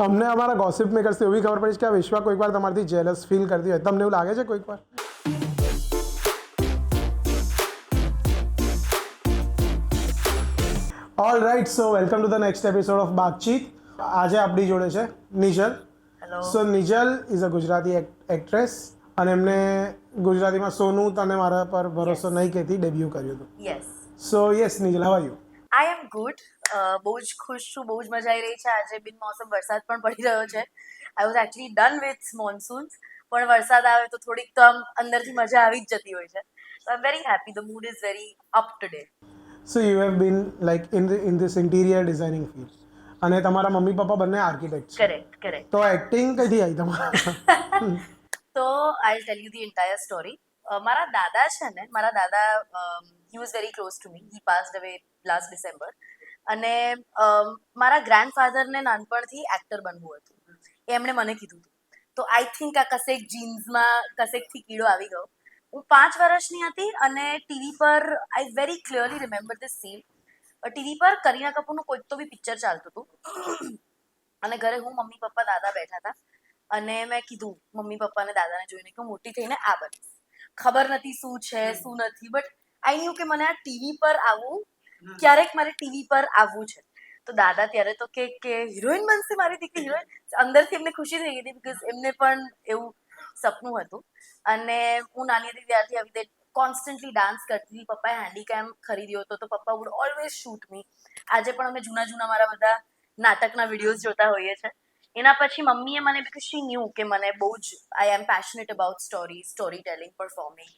તમને અમારા ગોસિપ મેકર્સથી એવી ખબર પડી છે કે આ વિશ્વા કોઈક વાર તમારાથી જેલસ ફીલ કરતી હોય, તમને એવું લાગે છે કોઈક વાર? All right, so welcome to the next episode of Baatcheet. આજે આપણી જોડે છે Nijal. Hello. So Nijal is a Gujarati actress અને એમને ગુજરાતીમાં સોનું તને મારા પર ભરોસો નહીં કહેતી ડેબ્યુ કર્યું હતું. Yes, so yes Nijal, how are you? I am good. બહુ જ ખુશ છું, બહુ જ મજા આવી રહી છે. આજે બિનમોસમ વરસાદ પણ પડી રહ્યો છે. I was actually done with monsoons, પણ વરસાદ આવે તો થોડીક તો આમ અંદરથી મજા આવી જ જતી હોય છે. So I am very happy. The mood is very up today. So you have been like in this interior designing field અને તમારા મમ્મી પપ્પા બંને આર્કિટેક્ટ છે, કરેક્ટ. તો એક્ટિંગ કઈથી આવી તમારા? તો I tell you the entire story. મારા દાદા છે ને, મારા દાદા he was very close to me. He passed away last December. અને મારા ગ્રેન્ડફાધરને નાનપણથી એક્ટર બનવું હતું. એમણે મને કીધું હતું. તો આઈ થિંક આ કશેક જીન્સમાં કશેકથી કીડો આવી ગયો. હું 5 વર્ષની હતી અને ટીવી પર આઈ very clearly remember this scene. TV પર કરીના કપૂરનું કોઈક તો બી પિક્ચર ચાલતું હતું અને ઘરે હું, મમ્મી, પપ્પા, દાદા બેઠા હતા. અને મેં કીધું મમ્મી પપ્પાને દાદાને જોઈને કે હું મોટી થઈને આ બનીશ. ખબર નથી શું છે શું નથી, બટ આઈ ન્યુ કે મને આ ટીવી પર આવવું, ક્યારેક મારે ટીવી પર આવવું છે. તો દાદા ત્યારે તો કે હિરોઈન બનશે મારી દીકરી, હિરોઈન. અંદરથી એમને ખુશી થઈ ગઈ હતી, બીકોઝ એમને પણ એવું સપનું હતું. અને હું નાની હતી ત્યારથી આવી રીતે કોન્સ્ટન્ટલી ડાન્સ કરતી હતી. પપ્પાએ હેન્ડીકેમ ખરીદ્યો હતો, તો પપ્પા વુડ ઓલવેઝ શૂટ મી. આજે પણ અમે જૂના મારા બધા નાટકના વિડીયોઝ જોતા હોઈએ છીએ. એના પછી મમ્મીએ મને, બીકોઝ શી ન્યૂ કે મને બહુ જ I am passionate about story telling, performing.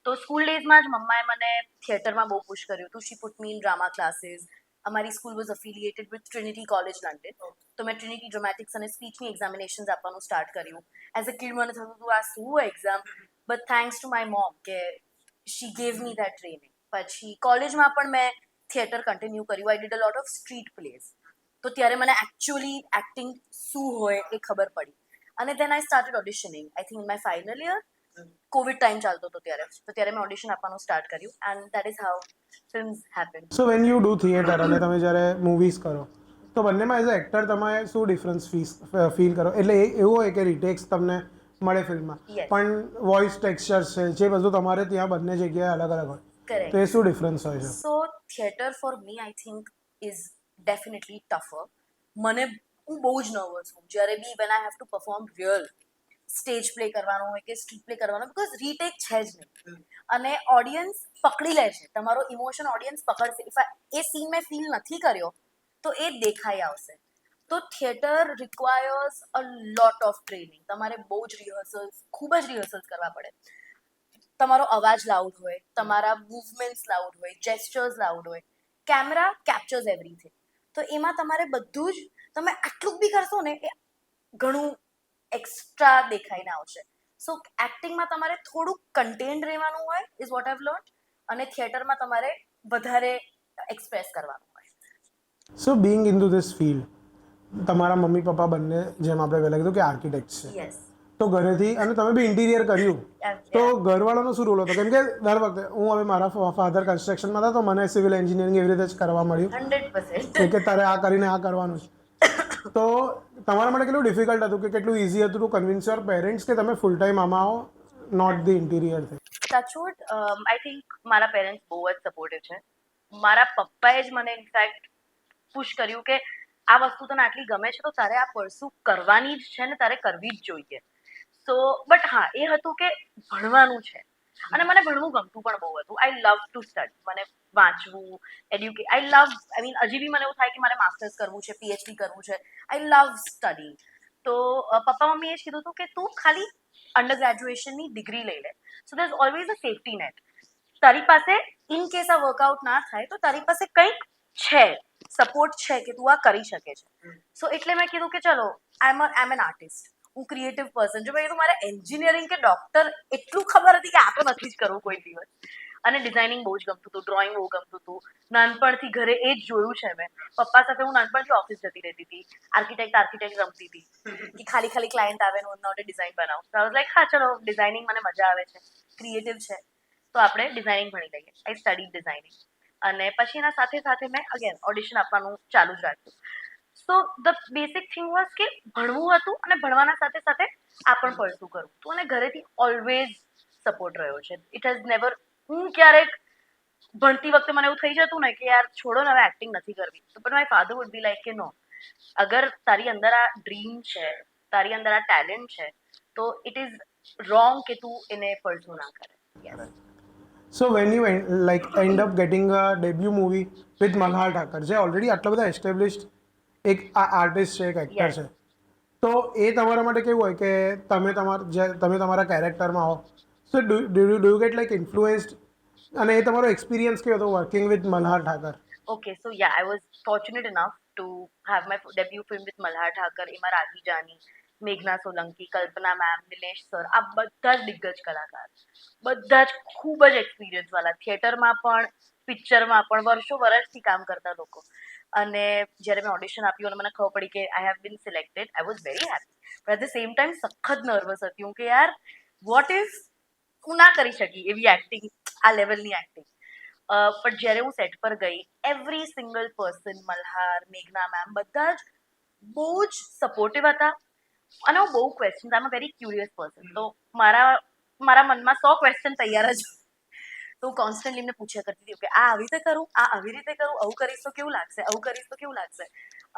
તો સ્કૂલ ડેઝમાં જ મમ્માએ મને થિયેટરમાં બહુ પુશ કર્યું હતું. She put me in drama classes. અમારી school was affiliated with Trinity College London. તો મેં ટ્રિનિટી ડ્રામેટિક્સ અને સ્પીચની એક્ઝામિનેશન્સ આપવાનું સ્ટાર્ટ કર્યું. એઝ અ કિડ મને થતું હતું આ શું exam, but thanks to my mom કે she gave me that training. પછી કોલેજમાં પણ મેં થિયેટર કન્ટિન્યુ કર્યું. I did a lot of street plays. તો ત્યારે મને એકચ્યુઅલી એક્ટિંગ શું હોય એ ખબર પડી. અને then I started auditioning. I think my final year COVID time ચાલતો હતો ત્યારે. તો ત્યારે મેં ઓડિશન આપવાનું સ્ટાર્ટ કર્યું and that is how films happen. So when you do theatre અને તમે જ્યારે મૂવીઝ કરો, તો બંનેમાં એઝ અ એક્ટર તમે શું ડિફરન્સ ફીલ કરો? એટલે એવું હોય કે રીટેક્સ તમને મળે ફિલ્મમાં, યસ, પણ વોઇસ ટેક્સચર છે જે બધું તમારે ત્યાં બંને જગ્યાએ અલગ અલગ હોય, તો કરેક્ટ. એ શું ડિફરન્સ હોય છે? So theatre for me I think is definitely tougher. હું બહુ જ નર્વસ છું જ્યારે be when I have to perform real stage play કરવાનો હોય કે સ્ટ્રીટ પ્લે કરવાનો, બીકોઝ રીટેક છે જ નહીં. અને ઓડિયન્સ પકડી લે છે, તમારો ઇમોશન ઓડિયન્સ પકડશે. ઇફ એ સીન મેં ફીલ નથી કર્યો તો એ દેખાઈ આવશે. તો theatre requires a lot of training. તમારે બહુ જ ખૂબ જ રિહર્સલ્સ કરવા પડે. તમારો અવાજ લાઉડ હોય, તમારા મૂવમેન્ટ્સ લાઉડ હોય, જેસ્ચર્સ લાઉડ હોય. Camera કેપ્ચર્સ everything. તો એમાં તમારે બધું જ, તમે આટલું બી કરશો ને એ ઘણું એક્સ્ટ્રા દેખાઈને આવશે. સો એક્ટિંગમાં તમારે થોડુંક કન્ટેન્ડ રહેવાનું હોય, ઇઝ વોટ આઈવ લર્ન. અને થિયેટરમાં તમારે વધારે એક્સપ્રેસ કરવાનું હોય. So being into this field, તમારા મમ્મી પપ્પા બંને, જેમ આપણે પહેલાં કીધું કે આર્કિટેક્ટ છે, યસ. તો ઘરેથી, અને તમે બી ઇન્ટિરિયર કર્યું, તો ઘરવાળાનો શું રોલ હતો? કેમ કે દર વખતે હું, હવે મારા ફાધર કન્સ્ટ્રક્શનમાં હતા તો મને સિવિલ એન્જિનિયરિંગ એવી રીતે જ કરવા મળ્યું 100%. કે તારે આ કરીને આ કરવાનું છે. તો તમારા માટે કેટલું ડિફિકલ્ટ હતું કે કેટલું ઇઝી હતું ટુ કન્વિન્સ યોર પેરેન્ટ્સ કે તમે ફૂલ ટાઈમ આમાં આવો, not the interior thing? Touchwood, I think મારા પેરેન્ટ્સ બહુ જ સપોર્ટિવ છે. મારા પપ્પાએ જ મને ઇનફેક્ટ પુશ કર્યું કે આ વસ્તુ તને આટલી ગમે છે તો તારે આ પરસ્યુ કરવાની જ છે ને, તારે કરવી જ જોઈએ. સો બટ હા, એ હતું કે ભણવાનું છે. અને મને ભણવું ગમતું પણ બહુ હતું. આઈ લવ ટુ સ્ટડી. મને વાંચવું, આઈ મીન હજી બી મને એવું થાય કે મારે માસ્ટર્સ કરવું છે, પીએચડી કરવું છે. આઈ લવ સ્ટડી. તો પપ્પા મમ્મીએ જ કીધું હતું કે તું ખાલી અંડર ગ્રેજ્યુએશનની ડિગ્રી લઈ લે. So there is always a safety net. તારી પાસે ઇન કેસ આ વર્કઆઉટ ના થાય તો તારી પાસે કંઈક છે, સપોર્ટ છે કે તું આ કરી શકે છે. સો એટલે મેં કીધું કે ચલો, આઈ એમ એન આર્ટિસ્ટ. હું ક્રિએટિવ પર્સન. જો મેં કીધું મારે એન્જિનિયરિંગ કે ડોક્ટર એટલું ખબર હતી કે આ તો નથી જ કરવું કોઈ દિવસ. અને ડિઝાઇનિંગ બહુ જ ગમતું હતું, ડ્રોઈંગ બહુ ગમતું હતું. નાનપણથી ઘરે એ જ જોયું છે મેં. પપ્પા સાથે હું નાનપણથી ઓફિસ જતી રહેતી હતી. આર્કિટેક્ટ રમતી હતી કે ખાલી ક્લાયન્ટ આવે ને ઓના માટે ડિઝાઇન બનાવું. તો આઈ વોઝ લાઈક, હા ચલો, ડિઝાઇનિંગ મને મજા આવે છે, ક્રિએટિવ છે, તો આપણે ડિઝાઇનિંગ ભણી લઈએ. I study designing. અને પછી એના સાથે સાથે મેં અગેન ઓડિશન આપવાનું ચાલુ જ રાખ્યું. સો ધ બેસિક થિંગ વોઝ કે ભણવું હતું અને ભણવાના સાથે સાથે આ પણ પડતું કરવું હતું અને ઘરેથી ઓલવેઝ સપોર્ટ રહ્યો છે. ઇટ હેઝ નેવર, હું ક્યારેક ભણતી વખતે મને એવું થઈ જતું ને કે યાર છોડો ને હવે એક્ટિંગ નથી કરવી, તો પણ my father would be like કે નો, અગર તારી અંદર આ ડ્રીમ છે, તારી અંદર આ ટેલેન્ટ છે, તો ઇટ ઇઝ રોંગ કે તું એને પરસ્યુ ના કરે. Yes. So when you end up getting a debut movie with Malhar Thakar, જે ઓલરેડી આટલા બધા એસ્ટેબ્લિશ્ડ એક આર્ટિસ્ટ છે, એક એક્ટર Yes. છે, તો એ તમારા માટે કેવું હોય કે તમે તમારા કેરેક્ટરમાં આવો, so do you get like influenced, અને એ તમારો એક્સપિરિયન્સ કેવો હતો working with Malhar Thakar? Okay, so yeah, I was fortunate enough to have my debut film with Malhar Thakur, એમાં રાગી જાની, મેઘના સોલંકી, કલ્પના મેમ, નિલેશ સર, આ બધા જ દિગ્ગજ કલાકાર, બધા જ ખૂબ જ એક્સપિરિયન્સ વાળા, થિયેટરમાં પણ પિક્ચરમાં પણ વર્ષોથી કામ કરતા લોકો. અને જ્યારે મેં ઓડિશન આપ્યું અને મને ખબર પડી કે I have been selected, I was very happy, but at the same time સખત નર્વસ હતી હું કે યાર વોટ ઇફ હું ના કરી શકી એવી એક્ટિંગ, આ લેવલની એક્ટિંગ. પણ જ્યારે હું સેટ પર ગઈ, એવરી સિંગલ પર્સન, મલ્હાર, મેઘના મેમ, બધા જ બહુ જ સપોર્ટિવ હતા અને હું બહુ question, I am a very curious person, તો મારા મનમાં 100 ક્વેશ્ચન તૈયાર જ. તો હું કોન્સ્ટન્ટલી એમને પૂછ્યા કરતી હતી કે આ આવી રીતે કરું, આ આવી રીતે કરું, આવું કરીશ તો કેવું લાગશે, આવું કરીશ તો કેવું લાગશે.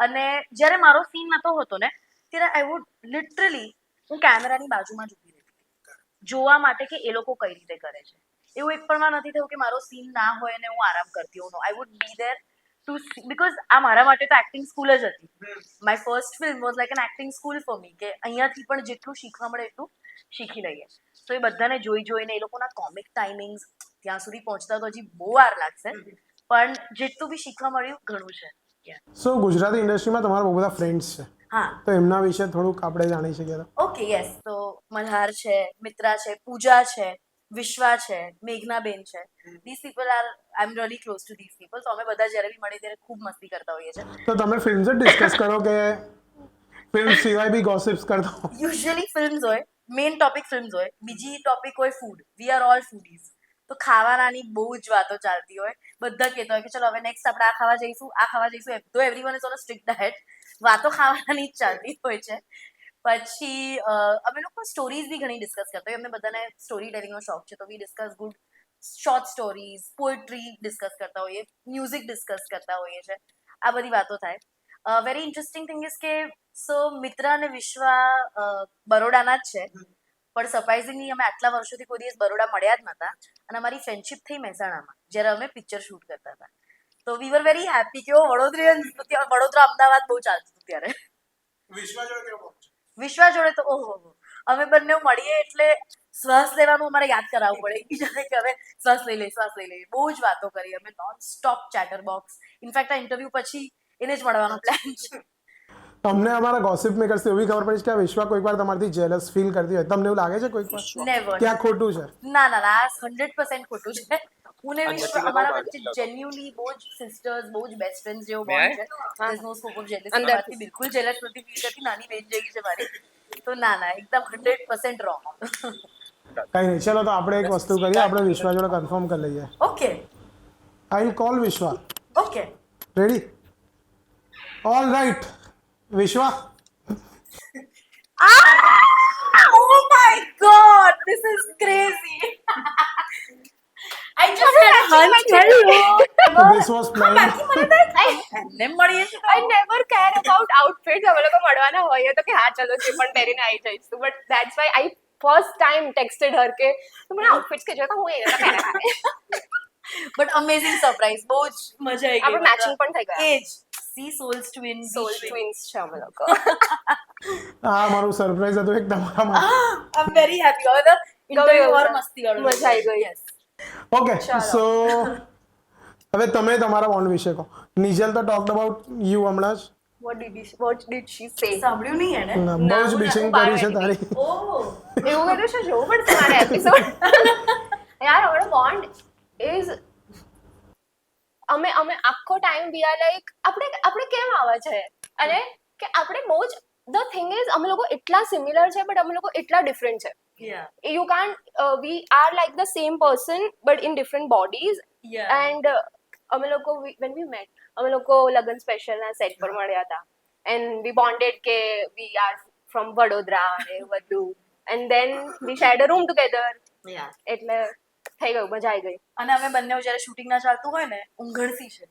અને જ્યારે મારો સીન નતો હોતો ને, ત્યારે આઈ વુડ લિટરલી, હું કેમેરાની બાજુમાં જ ઊભી રહેતી હતી જોવા માટે કે એ લોકો કઈ રીતે કરે છે. એવું એક પણ વાર નથી થયું કે મારો સીન ના હોય અને હું આરામ કરતી હોઉં. I would be there two, because આ મારા માટે તો એક્ટિંગ સ્કૂલ જ હતી. My first film was like an acting school for me, કે અહીંયાથી પણ જેટલું શીખવા મળે એટલું શીખી લઈએ. તો એ બધાને જોઈને એ લોકોના કોમિક ટાઈમિંગ્સ ત્યાં સુધી પહોંચતા તો હજી બહુ વાર લાગશે, પણ જેટલું બી શીખવા મળ્યું ઘણું છે. સો ગુજરાતી ઇન્ડસ્ટ્રીમાં તમારા બહુ બધા ફ્રેન્ડ્સ છે, હા. તો એમના વિશે થોડુંક આપણે જાણી શકીએ તો? Okay, yes. તો મલ્હાર છે, મિત્રા છે, પૂજા છે, વિશ્વા છે, મેઘનાબેન છે. This people are, I am really close to this people. તો અમે બધા જ્યારે બી મળીએ ત્યારે ખૂબ મસ્તી કરતા હોઈએ છીએ. તો તમે ફિલ્મ્સ જ ડિસ્કસ કરો કે ફિલ્મ સિવાય બી ગોસિપ્સ કરતા હો? યુઝ્યુઅલી ફિલ્મ્સ હોય, મેઇન ટોપિક ફિલ્મ્સ હોય, બીજી ટોપિક હોય food. We are all foodies. તો ખાવાનાની બહુ જ વાતો ચાલતી હોય. બધા કહેતા હોય કે ચલો હવે નેક્સ્ટ આપણે આ ખાવા જઈશું. તો everyone is on a strict diet. વાતો ખાવાના જ ચાલતી હોય છે. પછી અમે લોકો સ્ટોરીઝ બી ઘણી ડિસ્કસ કરતા હોય. અમને બધાને સ્ટોરી ટેલિંગનો શોખ છે, તો we discuss good short stories, poetry discuss કરતા હોઈએ, મ્યુઝિક ડિસ્કસ કરતા હોઈએ છીએ. આ બધી વાતો થાય. વેરી ઇન્ટરેસ્ટિંગ થિંગ ઇઝ કે સો મિત્રા અને વિશ્વા બરોડાના જ છે, પણ સરપ્રાઇઝિંગલી અમે આટલા વર્ષોથી કોઈ દિવસ બરોડા મળ્યા જ નહોતા, અને અમારી ફ્રેન્ડશિપ થઈ મહેસાણામાં જ્યારે અમે પિક્ચર શૂટ કરતા હતા. તો વી વર વેરી હેપી કે વડોદરા અમદાવાદ બહુ ચાલતું હતું ત્યારે. વિશ્વા જોડે તો ઓહો, અમે બંને મળીએ એટલે શ્વાસ લેવાનું અમારે યાદ કરાવવું પડે એકબીજાને કે હવે શ્વાસ લઈ લઈએ. બહુ જ વાતો કરી અમે, નોન સ્ટોપ ચેટર બોક્સ. ઇનફેક્ટ આ ઇન્ટરવ્યુ પછી એને જ મળવાનો પ્લાન છે. તમને અમારા ગોસિપ મેકર્સથી એવી ખબર પડી છે કે આ વિશ્વા કોઈક વાર તમારથી જેલસ ફીલ કરતી હોય, તમને એવું લાગે છે કોઈક વાર નેવર. કે આ ખોટું છે? ના, આ 100% ખોટું છે. હું ને વિશ્વા, અમારા વચ્ચે જેન્યુઅલી બહુ જ સિસ્ટર્સ, બહુ જ બેસ્ટ ફ્રેન્ડ્સ જેવો બોન્ડ છે. There is no scope of jealousy. મારાથી બિલકુલ જેલસ નથી ફીલ કરતી. નાની બેન જેવી છે મારી. તો ના, એકદમ 100% રોંગ. કંઈ નહીં, ચલો તો આપણે એક વસ્તુ કરીએ, આપણે વિશ્વા જોડે કન્ફર્મ કરી લઈએ. Okay. I will call Vishwa. Okay. Ready? All right Vishwa. Oh my god, this is crazy. I just had a hunch. Hello. This was planned. એમને મળીએ છીએ. I never care about outfits. અમે લોકો મળવાના હોઈએ તો કે હા ચલો જે પણ પહેરીને આવી જઈશું. But that's why I first time texted her કે તું મને outfits કે જો તો હું એને પહેરવાની. But amazing surprise. બહુ જ મજા આવી ગઈ. આપણે matching પણ થઈ ગયા. એ જ. See Souls Twin. Soul twins છે અમે લોકો. આ મારું સરપ્રાઈઝ હતું એક તમારા માટે. I'm very happy. હવે તો ઇન્ટરવ્યુ ઓર મસ્તી વાળો. મજા આવી ગઈ. Yes. ઓકે, સો હવે તમે તમારા બોન્ડ વિશે કહો. નિજલ તો ટોક્ડ અબાઉટ યુ હમણાં જ. What did she say? સાંભળ્યું નહીં એને? બહુ જ બીચિંગ કરી છે તારી. ઓહ. એવું બધું છે, જોવું પડશે મારે એપિસોડ. યાર અમારો બોન્ડ ઇઝ, અમે આખો ટાઈમ વી આર લાઈક આપણે કેમ આવા છે, અને કે આપણે બહુ જ, ધ થિંગ ઇઝ અમે લોકો એટલા સિમિલર છે બટ અમે લોકો એટલા ડિફરન્ટ છે. Yeah. You can't, we are like the same person but in different bodies. Yeah. And અમે લોકો when we met, અમે લોકો લગન સ્પેશિયલ ના સેટ પર મળ્યા હતા. and we bonded કે we are from વડોદરા અને એવું બધું and then we shared a room together એટલે થઈ ગયું મજા આવી ગઈ અને અમે બંને જ્યારે શૂટિંગ ના ચાલતું હોય ને ઊંઘણસી છે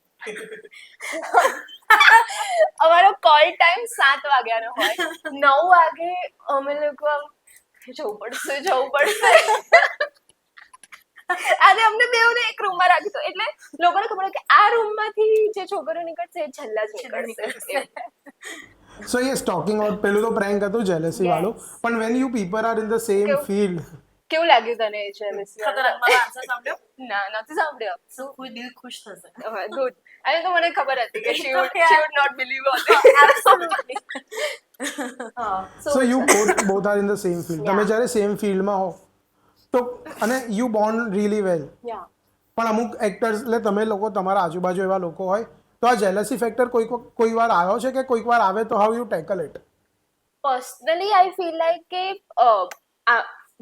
અમારો કોલ ટાઈમ 7 વાગ્યાનો હોય 9 વાગે અમે લોકો આમ જવું પડશે આજે અમને બેઉને એક રૂમમાં રાખ્યું હતું એટલે લોકોને ખબર હોય કે આ રૂમમાંથી જે છોકરીઓ નીકળશે એ છેલ્લા જ નીકળશે સો યસ ટોકિંગ અબાઉટ પેલું તો પ્રેન્ક હતું જેલેસી વાળું પણ when you people are in the same કેવું? ફિલ્ડ કેવું લાગ્યું તને એ jealousy વાળું? ખતરનાક મારો આન્સર સાંભળ્યો ના નથી સાંભળ્યો સો કોઈ દિલ ખુશ થશે ગુડ અને તો મને ખબર હતી કે she would not believe all absolutely so you both are in the same field તમે જ્યારે સેમ ફિલ્ડમાં હો તો અને you bond really well yeah પણ અમુક એક્ટર્સ એટલે તમે લોકો તમારા આજુબાજુ એવા લોકો હોય તો આ જેલસી ફેક્ટર કોઈ વાર આવ્યો છે કે કોઈક વાર આવે તો how you tackle it personally I feel like કે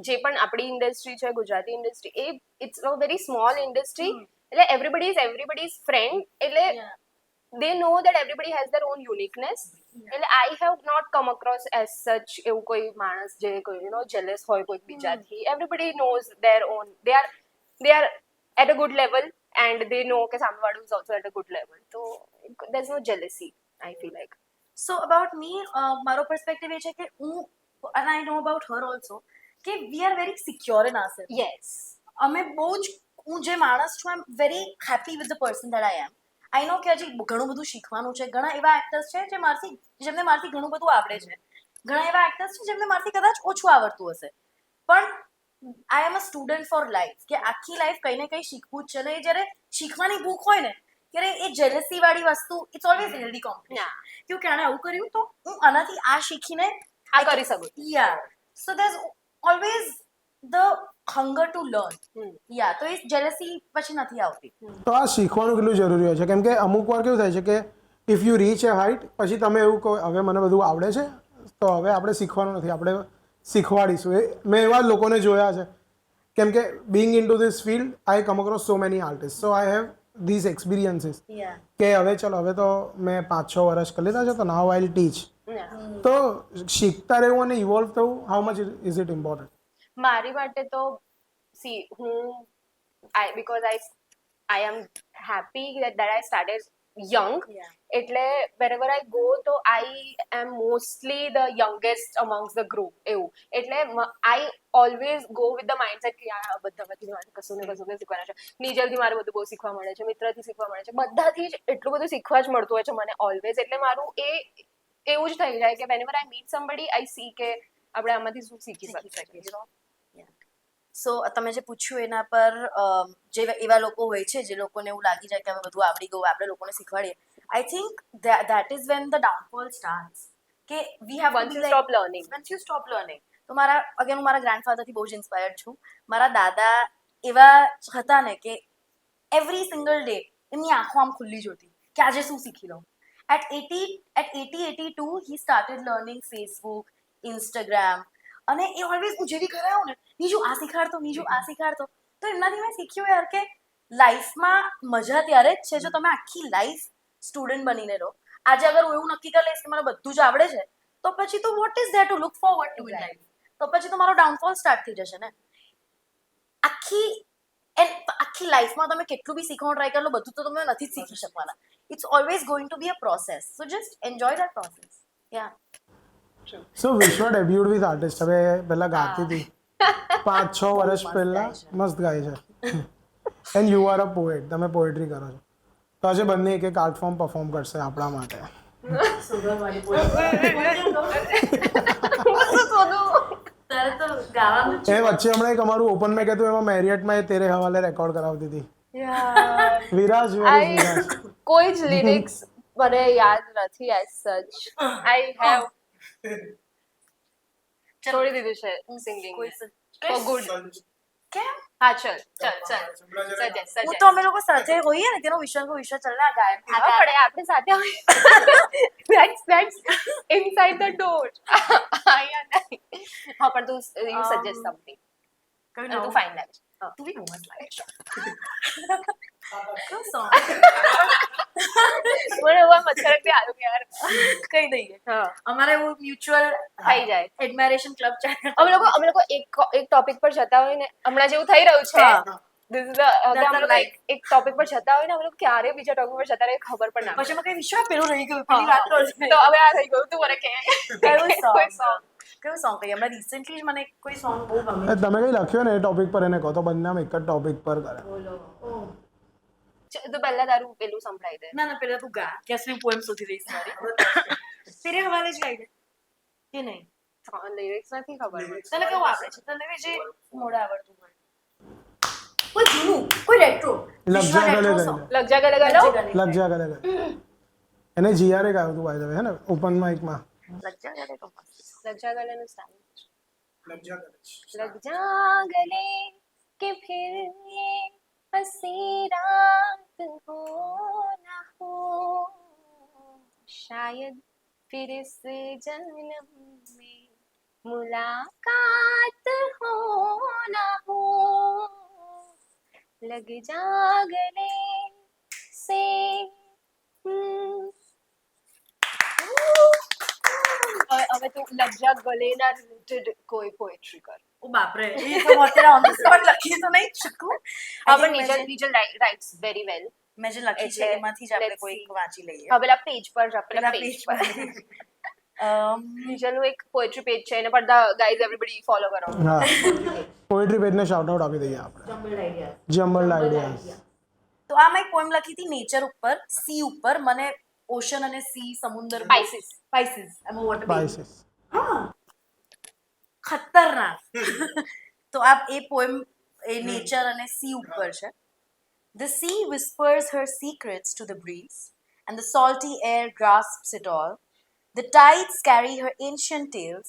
જે પણ આપણી ઇન્ડસ્ટ્રી છે ગુજરાતી ઇન્ડસ્ટ્રી એ it's a very small industry એટલે એવરીબડી ઇઝ ફ્રેન્ડ એટલે they know that everybody has their own uniqueness એટલે I have not come across as such એવું કોઈ માણસ જે કોઈ jealous હોય કોઈ બીજાથી everybody knows their own they are at a good level and they know કે સામેવાળું is also at a good level so there's no jealousy I feel like so about me મારો પર્સપેક્ટિવ એ છે કે હું and I know about her also કે we are very secure in ourselves yes અમે બહુ જ હું જે માણસ છું I am very happy with the person that I am I know કે હજી ઘણું બધું શીખવાનું છે ઘણા એવા એક્ટર્સ છે જેમને મારથી ઘણું બધું આવડે છે ઘણા એવા એક્ટર્સ છે જેમને મારથી કદાચ ઓછું આવડતું હશે પણ આઈ am a student four life કે આખી લાઈફ કંઈ ને કંઈ શીખવું જ છે ને એ જ્યારે શીખવાની ભૂખ હોય ને ત્યારે એ જેલસી વાળી વસ્તુ ઇટ્સ ઓલવેઝ હેલ્ધી કોમ્પિટિશન કે આણે આવું કર્યું તો હું આનાથી આ શીખીને આ કરી શકું yeah so there is always the hunger to learn yeah તો એ જેલસી પછી નથી આવતી તો આ શીખવાનું કેટલું જરૂરી હોય છે કેમ કે અમુક વાર કેવું થાય છે કે if you reach a height પછી તમે એવું કહો હવે મને બધું આવડે છે તો હવે આપણે શીખવાનું નથી આપણે શીખવાડીશું એ મેં એવા લોકોને જોયા છે કેમ કે being into this field I come across so many artist so I have this experiences yeah કે હવે ચલો હવે તો મેં 5-6 વર્ષ કરી લીધા છે તો નાવ આઈ ટીચ તો શીખતા રહેવું અને ઇવોલ્વ થવું how much is it important મારી માટે તો સી હું I am happy that I started young Yeah. એટલે wherever I go તો I am mostly the youngest amongst the group એવું એટલે I always go with the mindset કે આ બધામાંથી મારે કશું ને કશું શીખવાના છે નીજલથી મારે બધું બહુ શીખવા મળે છે મિત્રથી શીખવા મળે છે બધાથી જ એટલું બધું શીખવા જ મળતું હોય છે મને ઓલવેઝ એટલે મારું એવું જ થઈ જાય કે whenever I meet somebody I see કે આપણે આમાંથી શું શીખી શકીએ સો તમે જે પૂછ્યું એના પર જે એવા લોકો હોય છે જે લોકોને એવું લાગી જાય કે હવે બધું આવડી ગયું આપણે લોકોને શીખવાડીએ I think that is when the downfall starts કે we have once you stop learning once you stop learning તો હું મારા ગ્રાન્ડફાધરથી બહુ જ ઇન્સ્પાયર્ડ છું મારા દાદા એવા હતા ને કે એવરી સિંગલ ડે એમની આંખો આમ ખુલ્લી જોતી કે આજે શું શીખી લઉં at 82 he started learning Facebook Instagram અને એ ઓલવેઝ હું જેવી ઘરે આવું ને બીજું આ શીખાડતો તો એમનાથી મેં શીખ્યું યાર કે લાઈફમાં મજા ત્યારે જ છે જો તમે આખી લાઈફ સ્ટુડન્ટ બનીને રહો આજે અગર હું એવું નક્કી કરી લઈશ કે મને બધું જ આવડે છે તો પછી તો what is there to look forward to in life તો પછી તો મારો ડાઉનફોલ સ્ટાર્ટ થઈ જશે ને આખી લાઈફમાં તમે કેટલું બી શીખવાનું ટ્રાય કરો બધું તો તમે નથી જ શીખી શકવાના it's always going to be a process so just enjoy that process yeah so Vishwa debut with artist હવે પહેલાં ગાતી હતી 5-6 વર્ષ પહેલાં મસ્ત ગાય છે and you are a poet તમે પોએટ્રી કરો છો તો આજે બંને એક આર્ટ ફોર્મ પરફોર્મ કરશે આપણા માટે એ વચ્ચે હમણાં એક અમારું ઓપન મેક હતું એમાં મેરિયટમાં એ તેરે હવાલે રેકોર્ડ કરાવતી હતી વિરાજ કોઈ જ લિરિક્સ મને યાદ નથી એઝ સચ આઈ હેવ છોડી દીધું છે સિંગિંગ ફોર ગુડ કેમ હા ચલ હું તો અમે લોકો સાથે હોઈએ ને તેનો વિષય ચાલે આ ગાયન પડે આપણે સાથે that's inside the door હા પણ તું યુ સજેસ્ટ સમથિંગ તું ફાઇન લાગે તું બી બહુ મસ્ત લાગે છે કયું song? મને એવા મચ્છરથી આવ્યું યાર કહી દઈએ હા અમારે એવું મ્યુચ્યુઅલ થઈ જાય એડમાયરેશન ક્લબ ચાલે અમે લોકો એક ટોપિક પર જતા હોય ને હમણાં જેવું થઈ રહ્યું છે હા. This is the That's અમે the લોકો life. એક ટોપિક પર જતા હોય ને અમે લોકો ક્યારે બીજા ટોપિક પર જતા રહે ખબર પણ ના પછી એમાં કઈ વિશ્વાસ પેલું રહી ગયું પડે. પેલી વાત તો તો હવે આ થઈ ગયું તું મને કે કયું કોઈ song song. કયું song કહીએ હમણાં રિસેન્ટલી જ મને કોઈ સોંગ બહુ ગમે તમે કઈ લખ્યો ને એ ટોપિક પર એને કહો તો બંને આમ એક જ ટોપિક પર કરે તો પહેલા તારું પેલું સંભળાઈ દે ના ના પેલા તું ગા કે હું પોએમ શોધી દઈશ મારી તેરે હવાલે જ ગાઈ દે કે નહીં લિરિક્સ નથી ખબર તને કેવું આવડે છે તને જે મોડા આવડતું હોય કોઈ જૂનું કોઈ રેટ્રો લગ જા ગલે ગલે લગ જા ગલે ગલો લગ જા ગલે ગલે એને જીઆરે ગાયું હતું બાય ધ વે હે ને ઓપન માઇકમાં લજ્જા કરે તો લગ જા ગલે નું સ્ટાઇલ લગ જા ગલે लग जा गले कि फिर ये हंसी रात हो ना हो शायद फिर इस जन्म में मुलाकात हो ना हो लग जा गले से હવે તું લગ જા ગલે ના રિલેટેડ કોઈ પોએટ્રી કર ઓ બાપરે એ તો હું અત્યારે ઓન ધ સ્પોટ લખી તો નહીં શકું aber Nigel writes very well મેં જે લખી છે એમાંથી જ આપણે કોઈ એક વાંચી લઈએ હવે પેલા પેજ પર જ પેલા આપણા પેજ page પર પર. નિજલનું એક પોએટ્રી પેજ છે એને બધા ગાઈઝ એવરીબડી ફોલો કરો હા પોએટ્રી પેજને શાઉટ આઉટ આપી દઈએ આપણે જમ્બલ આઈડિયાઝ તો આ મેં એક પોએમ લખી હતી નેચર ઉપર સી ઉપર મને ઓશન અને સી સમુદ્ર Pisces. આઈ એમ વોટર સ્પાઇસીસ હા ખતરનાક તો આ એ પોએમ એ નેચર અને સી ઉપર છે The sea whispers her secrets to the breeze, and the salty air grasps it all. The tides carry her ancient tales,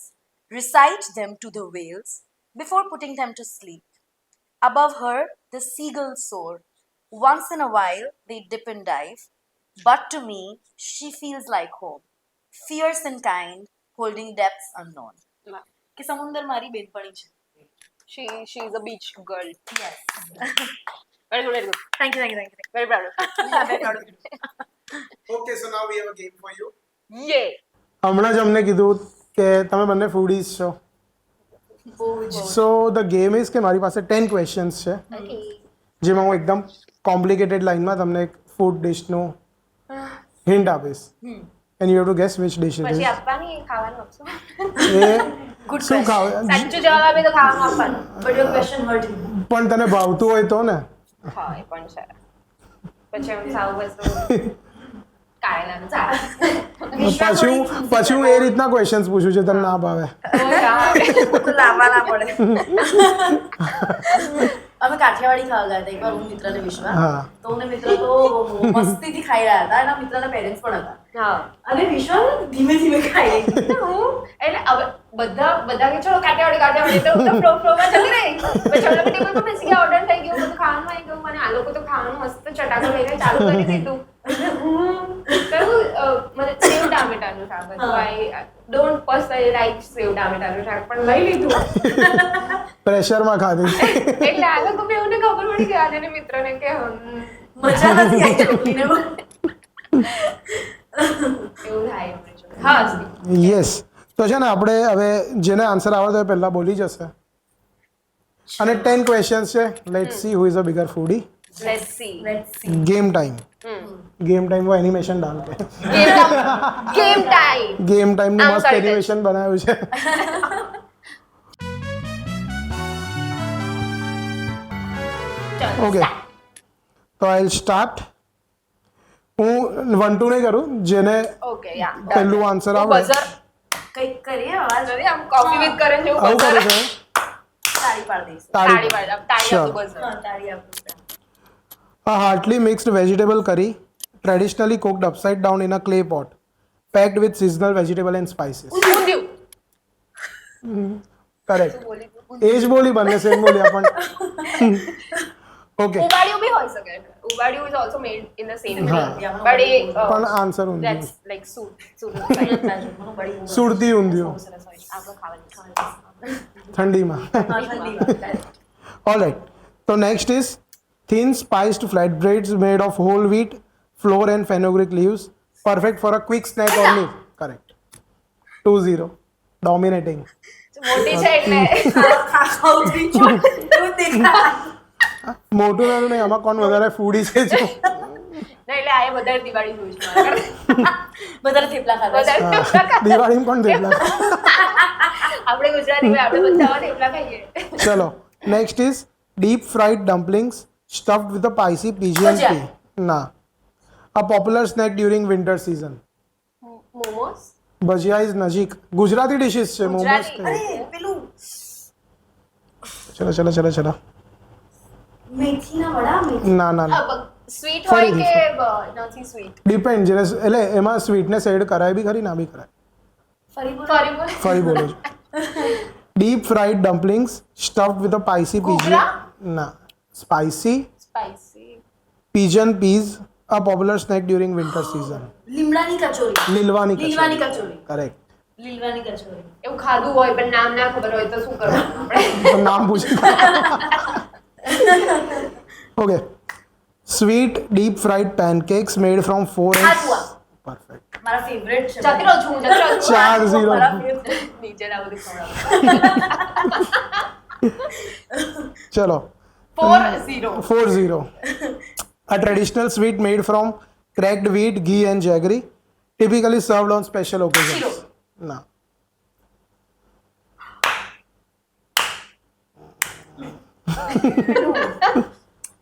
recite them to the whales before putting them to sleep. Above her, the seagulls soar. Once in a while, they dip and dive, but to me, she feels like home, fierce and kind, holding depths unknown. કે સમુદ્ર મારી બેનપણી છે. she is a beach girl Yes. very good Thank you. very proud of I'm very proud of you. Okay so now we have a game for you you yeah હમણાં જ અમને કીધું કે તમે બંને ફૂડીઝ છો સો ધ ગેમ ઇઝ કે મારી પાસે 10 ક્વેશ્ચન્સ છે okay જેમાં હું એકદમ કોમ્પ્લિકેટેડ લાઇનમાં તમને એક ફૂડ ડિશનું હિન્ટ આપીશ and you have to gas which dish it પછી ઇઝ આપવાની ખાવાનું આપશો એ Good શું question. ખાવ સાચું જવાબ આપે તો ખાવાનું આપવાનું But your question hurt me. પણ તને ભાવતું હોય તો ને હા એ પણ છે પછી હું સાવ વસ્તુ કાઢેલાનું ચાલે પછી હું એ રીતના ક્વેશ્ચન્સ પૂછું છું તને ના ભાવે તો લાવવા ના પડે અમે કાઠિયાવાડી ખાવા ગયા હતા એકવાર હું મિત્ર ને વિશ્વા હા. તો હું ને મિત્ર તો મસ્તીથી ખાઈ રહ્યા હતા એના મિત્રના પેરેન્ટ્સ પણ હતા હા અને વિશ્વા ધીમે ધીમે ખાઈ રહી હતી. એટલે હવે બધા કે ચલો કાઠિયાવાડી તો ફ્લો માં જતી રહી પછી અમે ટેબલ પર બેસી ગયા ઓર્ડર થઈ ગયું બધું ખાવાનું આવી ગયું મને આ લોકો તો ખાવાનું મસ્ત ચટાકો લઈને ચાલુ કરી દીધું એટલે હું કહ્યું મને સેવ ટામેટાનું શાક હતું આઈ ડોન્ટ પર્સનલી લાઈક સેવ ટામેટાનું શાક પણ લઈ લીધું પ્રેશરમાં ખાધી એટલે આ લોકો બેઉને ખબર પડી કે આજે મિત્રને કે મજા નથી આવી છોકરીને એવું થાય અમને જોડે. હા યસ તો છે ને આપણે હવે જેને આન્સર આવડતો હોય પહેલાં બોલી જશે અને 10 ક્વેશ્ચન્સ છે let's see who is a bigger foodie let's see game time game time वो एनिमेशन डाल के ગેમ ટાઈમ गेम टाइम નું આમ મસ્ત કરી દઈશ. એનિમેશન બનાવ્યું છે ઓકે તો આઈ વિલ સ્ટાર્ટ હું 1 2 નહીં કરું જેને ઓકે યા પહેલું આન્સર આવે બઝર કંઈક કરીએ અવાજ જોઈ આમ કોફી વિથ કરણ જેવું આવું બઝર કરું છે તાળી પાડી દઈશ તાળી પાડ તાળી Sure. આપતું બઝર હા, તાળી આપું A heartily mixed vegetable curry, traditionally cooked upside down in a clay pot, packed with seasonal vegetable and spices. Undhiyu Correct. એ જ બોલી બંને સેમ બોલ્યા પણ ઓકે ઉબાડિયું બી હોઈ શકે ubadiyu is also made in the same હા. વે બટ એ પણ answer undhiyu that's like soup Surti undhiyu આપણે ખાવાની ઠંડીમાં ઠંડી વાત ઓલરાઈટ તો next is thin spiced flatbreads made of whole wheat flour and fenugreek leaves, perfect for a quick snack or meal. Correct. 2-0. Dominating. મોટી છે એટલે મોટું નાનું નહીં, આમાં કોણ વધારે ફૂડી છે જો? ના એટલે આ વધારે દિવાળી જોઈ છે મારા ઘરે. વધારે થેપલા ખાધા છે. દિવાળીમાં કોણ થેપલા? આપણે ગુજરાતી હોય, આપણે બધા થેપલા ખાઈએ. ચલો next is deep fried dumplings stuffed with a spicy pigeon bhajiya. pea. ના, a popular snack during winter season. Momos bhajiya is નજીક. ગુજરાતી ડિશિસ છે મોમોસ. ગુજરાતી. અરે પેલું ચલો ચલો ચલો ચલો. મેથીના વડા મેથી ના ના ના, સ્વીટ હોય ફરીથી, કે નથી સ્વીટ? ડિપેન્ડ. જેને એટલે એમાં સ્વીટનેસ એડ કરાય બી ખરી, ના બી કરાય. ફરી બોલો. ફરી બોલ. ફરી બોલો છો. Deep fried dumplings stuffed with a spicy ghughra? pigeon. ના, spicy spicy pigeon peas, a popular snack during winter season. લીમડાની કચોરી લીલવાની લીલવાની કચોરી. કચોરી કરેક્ટ. લીલવાની કચોરી એવું ખાધું હોય પણ નામ ના ખબર હોય તો શું કરવાનું આપણે? તો નામ પૂછે. Okay. Sweet deep fried pancakes made from 4 eggs. હાથુઆ. પરફેક્ટ. મારા ફેવરેટ છે જતી રહું છું હું, જતી રહું છું. 4-0. મારા favorite. નીચે ના બધું ખવડાવું. ચલો 4-0. 4-0. A traditional sweet made from cracked wheat, ghee and jaggery, typically served on special occasions. શીરો. ના.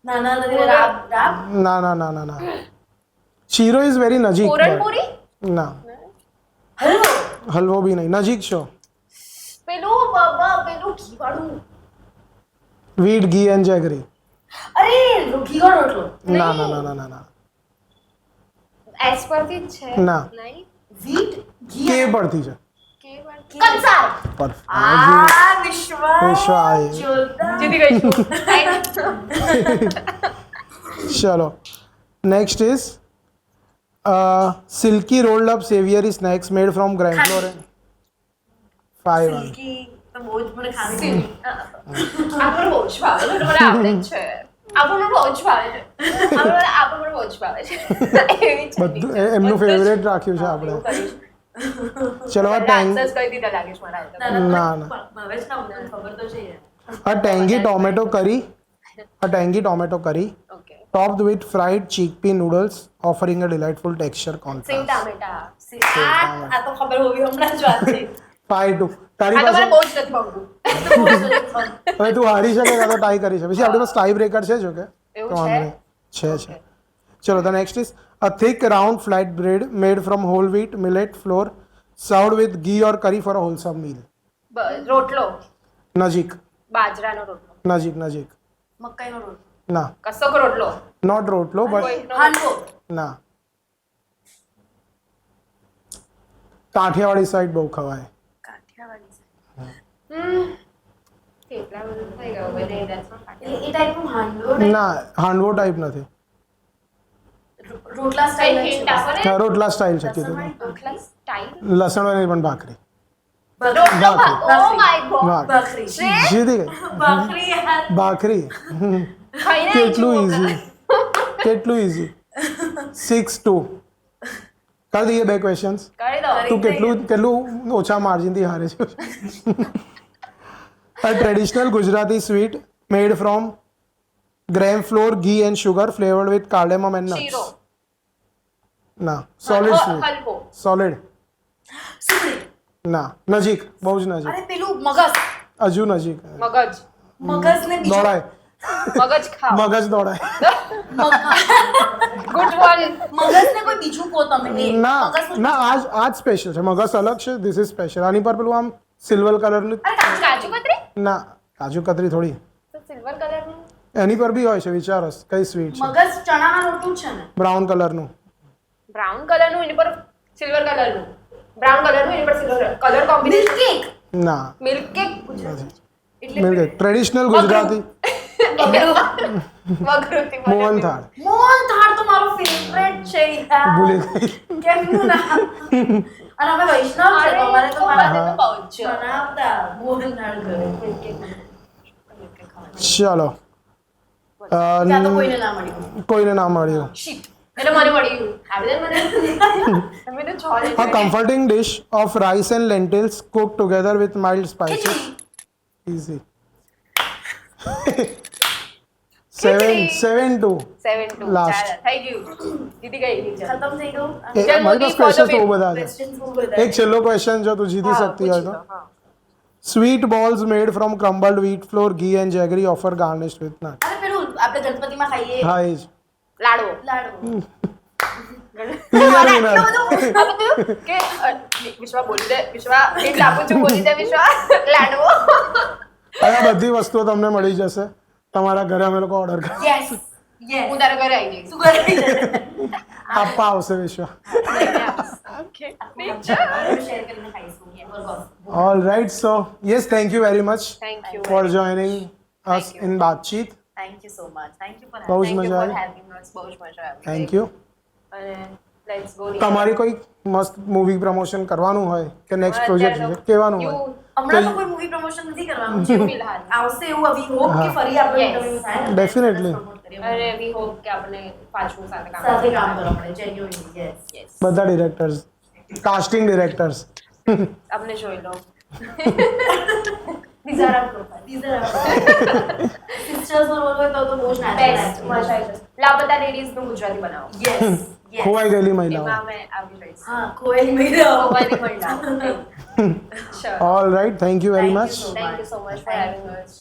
નાના નથી રાબ રાબ ના ના ના ના ના. શીરો ઇઝ વેરી નજીક. પૂરણપૂરી? ના, હલવો હલવો બી નહીં. નજીક છો. પેલું બાબા પેલું ઘીવાળું. વીટ, ઘી એન્ડ જેગરી. અરે ઘીનો રોટલો ના ના ના ના ના ના એસ પરથી જ છે. ના. નહીં વીટ ઘી કે પરથી છે. કે પરથી? કંસાર. પરફેક્ટ. વિશ્વ વિશ્વાય. જોરદાર જીતી ગઈ છું. ચલો next is silky rolled up savoury snacks made from gram flour. 5-1. Silky તો બહુ જ મને ખાવી આપણને બહુ જ ભાવે છે. મને આવડે જ છે. આપણને બહુ જ ભાવે છે. આપણને બહુ જ ભાવે છે. એવી છે. બધું એમનું ફેવરેટ રાખ્યું છે આપણે. ચલો આ ટેંગ આન્સર્સ કહી દીધા લાગે છે મને. ના ના. ભાવે છે ને અમને ખબર તો છે A tangy tomato curry. A tangy tomato curry okay. topped with fried chickpea noodles, offering a delightful texture save contrast. ટામેટા. આ તો ખબર હોવી હમણાં જ વાત છે 5-2. તારી આ તો મને પાસે બહુ જ નથી ભાવતું. હવે તું હારી શકે કાં તો ટાઈ કરી શકે. પછી આપણી પાસે ટાઈ બ્રેકર છે જો કે એવું તો વાંધો નહીં. છે. ચલો the next is a thick round flat bread made from whole wheat, millet, flour, served with ghee or curry for a wholesome meal. રોટલો. નજીક બાજરાનો રોટલો. નજીક નજીક. મકાઈનો રોટલો ના, કસોક રોટલો. નોટ રોટલો બટ કોઈનો હાંડવો ના. કાઠિયાવાડી સાઈડ બહુ ખવાય. કાઠિયાવાડી છે. થેપલા બધું થઈ ગયું. but that's not fine. એટલે એ ટાઈપનું હાંડવો ના, હાંડવો ટાઈપ નથી. રોટલા કઈ સ્ટાઈલ hint આપો ને. રોટલા સ્ટાઈલ છે કીધું. રોટલા style? લસણ વાળી પણ ભાખરી. રોટલો ભાખરી. oh my god. ભાખરી. ભાખરી જીતી ગઈ. ભાખરી યાર ભાખરી. ખાઈને કેટલું જુઓ. ઈઝી. કેટલું ઈઝી. 6-2. કરી દઈએ 2 ક્વેશ્ચન્સ. કરી દો. તું કેટલું ઓછા માર્જિનથી હારે છે. A traditional Gujarati sweet made from gram flour, ghee and sugar, flavored with cardamom and nuts. શીરો. ના, solid sweet. હલવો. Solid. સુખડી ના, નજીક, બહુ જ નજીક. અરે પેલું મગજ હજુ નજીક. મગજ. મગજને બીજું દોડાય. મગજ ખાઓ. મગજ દોડાય. Good one. મગજને કોઈ બીજું કહો તમે એ. ના મગજનું- ના, આજ સ્પેશિયલ છે. મગજ અલગ છે, ધીસ ઇઝ સ્પેશિયલ. આની પર પેલું આમ સિલ્વર કલરનું. અરે કાજુ કાજુ કતરી? ના, કાજુ કતરી થોડી. તો સિલ્વર કલરનું. એની પર બી હોય છે. વિચારો કઈ સ્વીટ છે. મગજ ચણાના રોટલું છે ને બ્રાઉન કલરનું. બ્રાઉન કલરનું એની પર સિલ્વર કલરનું. બ્રાઉન કલરનું એની પર silver colour combination. Milk cake ના, મિલ્ક કેક. એટલે મિલ્ક ટ્રેડિશનલ ગુજરાતી વઘરુતી મોહન થાળ. મોહન થાળ તો મારો ફેવરેટ છે યાર ભૂલી ગઈ. કેમનું ના અને અમે વૈષ્ણવ છે તો અમારે તો મારા તો બહુ જ બનાવતા મોહન થાળ ઘરે ચલો ત્યાં તો કોઈને ના મળ્યું. કોઈને ના મળ્યું. શીટ એટલે મને મળી ગયું આવેદન મને તમે તો છો જ A comforting dish of rice and lentils cooked together with mild spices. Easy. 7-2. 7-2 Last. ચાલો થઈ ગયું જીતી ગઈ નીચે ખતમ થઈ ગયું. મારી પાસે questions તો બહુ બધા છે. Questions બહુ બધા એક છેલ્લો ક્વેશ્ચન જો તું જીતી શકતી હોય તો. હા Sweet balls made from crumbled wheat flour, ghee and jaggery offer garnished with nuts. અરે પેલું આપણે ગણપતિમાં ખાઈએ હા એ જ. લાડવો લાડુ. Clear winner. આ બધું કે વિશ્વા બોલી દે વિશ્વા એક આપું છું બોલી દે વિશ્વા લાડવો હવે આ બધી વસ્તુઓ તમને મળી જશે તમારા ઘરે અમે લોકો ઓર્ડર કરી Yes. Yes. હું તારા ઘરે આવી જઈશ શું કરે? આપવા આવશે વિશ્વા. ઓકે આપણે share કરીને ખાઈશું. Yeah, burger. All right, so yes, thank you very much thank you for joining us you. in Baatcheet. Thank you so much. Thank you for બહુ having જ થેન્ક મજા યુ ફોર આવી. Having us બહુ જ મજા આવી thank you. અને let's go તમારી કોઈ મસ્ત મૂવી પ્રમોશન કરવાનું હોય કે નેક્સ્ટ પ્રોજેક્ટ છે કહેવાનું હોય હમણાં તો કોઈ મૂવી પ્રમોશન નથી કરવાનું છે. ફિલહાલ આવશે એવું અભી હોપ કે ફરી આપણે Yes. interview થાય. Definitely. Promote કરીએ. અને વી હોપ કે આપણે પાછું સાથે કામ સાથે કામ કરો આપણે genuinely. Yes. યસ બધા ડિરેક્ટર્સ કાસ્ટિંગ ડિરેક્ટર્સ આપણે જોઈ લો These are our profile. These are our profile. Sisters બરોબર હોય તો બહુ જ natural બેસ્ટ acting મજા છે. આવી જશે લાપતા લેડીઝ નું ગુજરાતી બનાવો Yes. Yes. ખોવાઈ ગયેલી મહિલાઓ. એમાં અમે આવી જઈશ હા ખોવાયેલી મહિલાઓ. હોવાની મહિલાઓ sure all right thank you very Thank you much. so thank you so much for having us